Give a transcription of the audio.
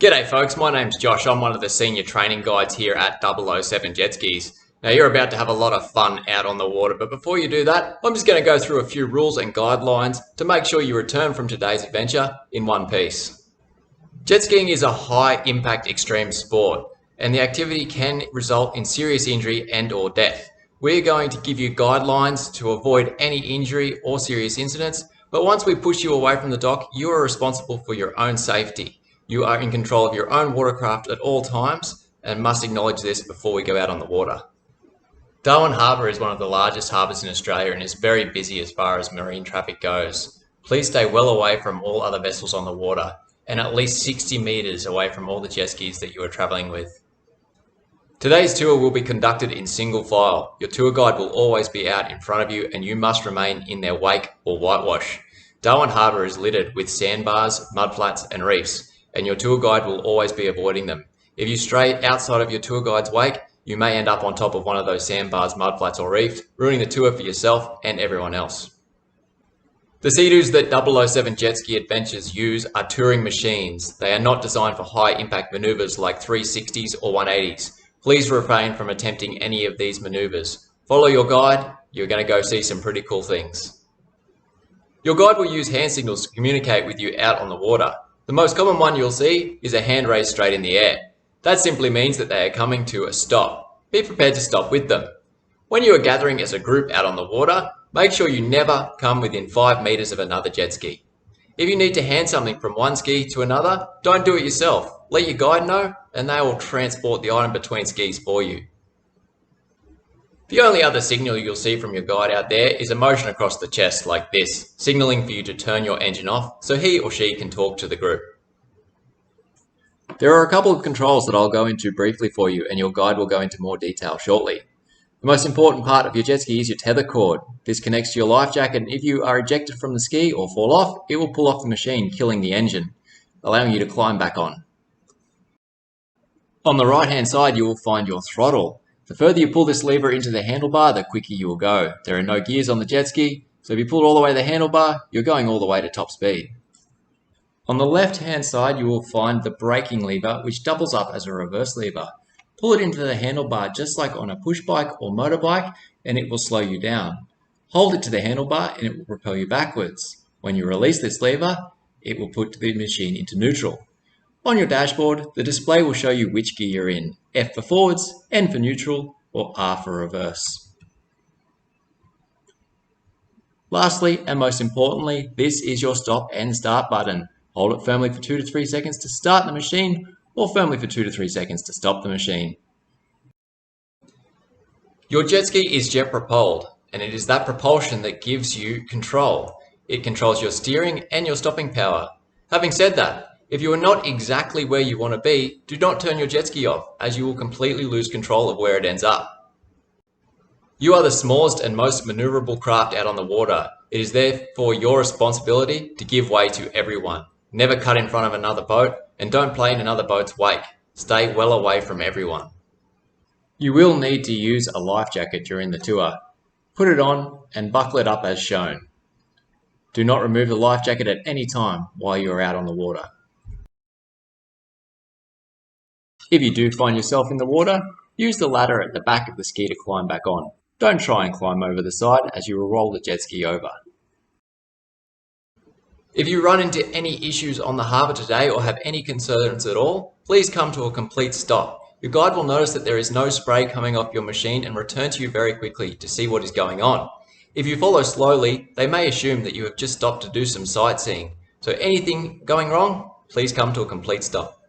G'day folks, my name's Josh. I'm one of the senior training guides here at 00Seven Jet Skis. Now you're about to have a lot of fun out on the water, but before you do that, I'm just going to go through a few rules and guidelines to make sure you return from today's adventure in one piece. Jet skiing is a high impact extreme sport, and the activity can result in serious injury and/or death. We're going to give you guidelines to avoid any injury or serious incidents, but once we push you away from the dock, you are responsible for your own safety. You are in control of your own watercraft at all times and must acknowledge this before we go out on the water. Darwin Harbour is one of the largest harbours in Australia and is very busy as far as marine traffic goes. Please stay well away from all other vessels on the water and at least 60 metres away from all the jet skis that you are travelling with. Today's tour will be conducted in single file. Your tour guide will always be out in front of you and you must remain in their wake or whitewash. Darwin Harbour is littered with sandbars, mudflats and reefs, and your tour guide will always be avoiding them. If you stray outside of your tour guide's wake, you may end up on top of one of those sandbars, mudflats or reefs, ruining the tour for yourself and everyone else. The Sea-Doos that 00Seven Jet Ski Adventures use are touring machines. They are not designed for high impact manoeuvres like 360s or 180s. Please refrain from attempting any of these manoeuvres. Follow your guide, you're going to go see some pretty cool things. Your guide will use hand signals to communicate with you out on the water. The most common one you'll see is a hand raised straight in the air. That simply means that they are coming to a stop. Be prepared to stop with them. When you are gathering as a group out on the water, make sure you never come within 5 metres of another jet ski. If you need to hand something from one ski to another, don't do it yourself. Let your guide know and they will transport the item between skis for you. The only other signal you'll see from your guide out there is a motion across the chest like this, signalling for you to turn your engine off so he or she can talk to the group. There are a couple of controls that I'll go into briefly for you and your guide will go into more detail shortly. The most important part of your jet ski is your tether cord. This connects to your life jacket and if you are ejected from the ski or fall off, it will pull off the machine, killing the engine, allowing you to climb back on. On the right hand side you will find your throttle. The further you pull this lever into the handlebar, the quicker you will go. There are no gears on the jet ski, so if you pull it all the way to the handlebar, you're going all the way to top speed. On the left hand side you will find the braking lever, which doubles up as a reverse lever. Pull it into the handlebar just like on a push bike or motorbike and it will slow you down. Hold it to the handlebar and it will propel you backwards. When you release this lever, it will put the machine into neutral. On your dashboard, the display will show you which gear you're in, F for forwards, N for neutral, or R for reverse. Lastly, and most importantly, this is your stop and start button. Hold it firmly for 2 to 3 seconds to start the machine, or firmly for 2 to 3 seconds to stop the machine. Your jet ski is jet propelled, and it is that propulsion that gives you control. It controls your steering and your stopping power. Having said that, if you are not exactly where you want to be, do not turn your jet ski off, as you will completely lose control of where it ends up. You are the smallest and most maneuverable craft out on the water. It is therefore your responsibility to give way to everyone. Never cut in front of another boat, and don't play in another boat's wake. Stay well away from everyone. You will need to use a life jacket during the tour. Put it on and buckle it up as shown. Do not remove the life jacket at any time while you are out on the water. If you do find yourself in the water, use the ladder at the back of the ski to climb back on. Don't try and climb over the side as you will roll the jet ski over. If you run into any issues on the harbour today or have any concerns at all, please come to a complete stop. Your guide will notice that there is no spray coming off your machine and return to you very quickly to see what is going on. If you follow slowly, they may assume that you have just stopped to do some sightseeing. So anything going wrong, please come to a complete stop.